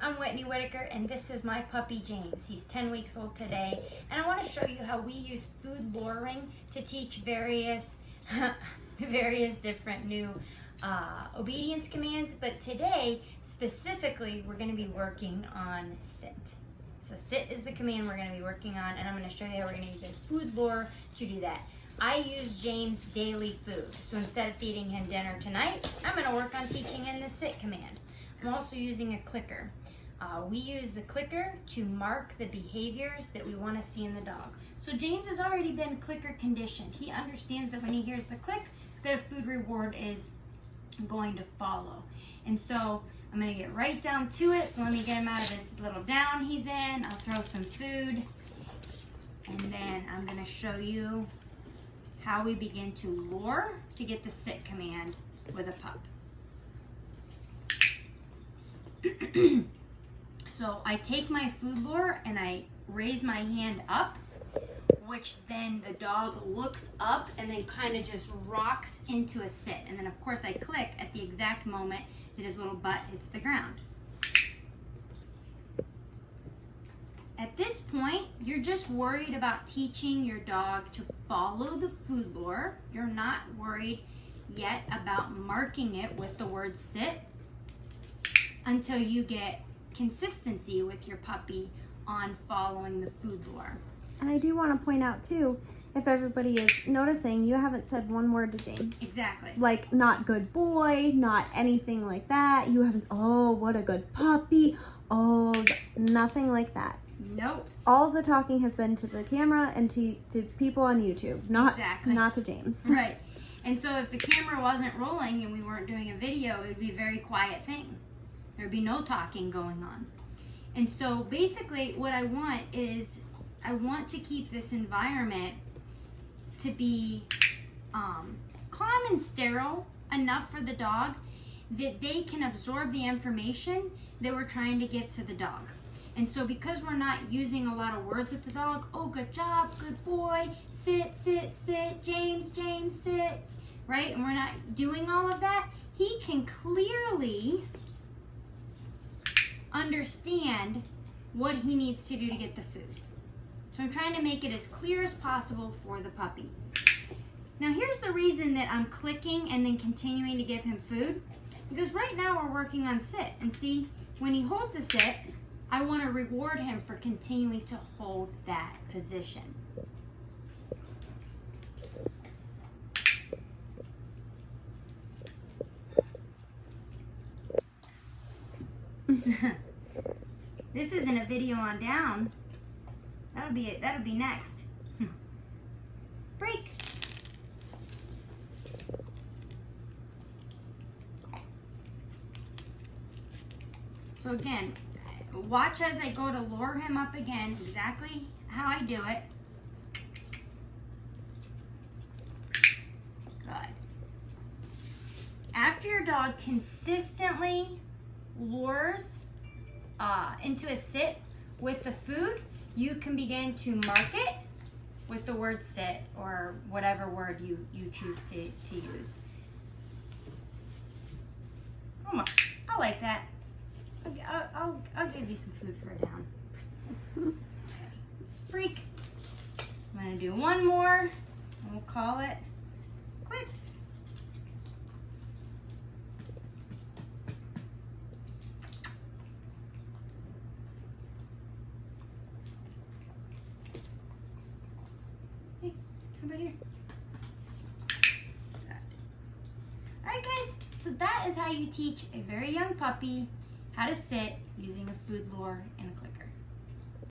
I'm Whitney Whitaker, and this is my puppy James. He's 10 weeks old today, and I want to show you how we use food luring to teach various different new obedience commands. But today, specifically, we're going to be working on sit. So sit is the command we're going to be working on, and I'm going to show you how we're going to use a food lure to do that. I use James' daily food. So instead of feeding him dinner tonight, I'm going to work on teaching him the sit command. I'm also using a clicker. We use the clicker to mark the behaviors that we want to see in the dog. So James has already been clicker conditioned. He understands that when he hears the click, that a food reward is going to follow. And so I'm going to get right down to it. So let me get him out of this little down he's in. I'll throw some food. And then I'm going to show you how we begin to lure to get the sit command with a pup. So I take my food lure and I raise my hand up, which then the dog looks up and then kind of just rocks into a sit. And then of course I click at the exact moment that his little butt hits the ground. At this point, you're just worried about teaching your dog to follow the food lure. You're not worried yet about marking it with the word sit until you get consistency with your puppy on following the food lure. And I do want to point out too, if everybody is noticing, you haven't said one word to James. Exactly. Like, not good boy, not anything like that. You haven't, oh, what a good puppy. Oh, nothing like that. Nope. All of the talking has been to the camera and to people on YouTube, not to James. Right. And so if the camera wasn't rolling and we weren't doing a video, it would be a very quiet thing. There'd be no talking going on. And so basically what I want is, I want to keep this environment to be calm and sterile enough for the dog that they can absorb the information that we're trying to give to the dog. And so because we're not using a lot of words with the dog, oh, good job, good boy, sit, sit, sit, James, James, sit, right? And we're not doing all of that, he can clearly understand what he needs to do to get the food. So I'm trying to make it as clear as possible for the puppy. Now here's the reason that I'm clicking and then continuing to give him food. Because right now we're working on sit. And see, when he holds a sit, I want to reward him for continuing to hold that position. This isn't a video on down. That'll be next. Break. So again, watch as I go to lure him up again, exactly how I do it. Good. After your dog consistently lures into a sit with the food, you can begin to mark it with the word sit or whatever word you choose to use. Oh my, I like that. I'll give you some food for a down. Freak. I'm gonna do one more and we'll call it quits. Hey, come about here. Good. All right, guys. So that is how you teach a very young puppy how to sit using a food lure and a clicker.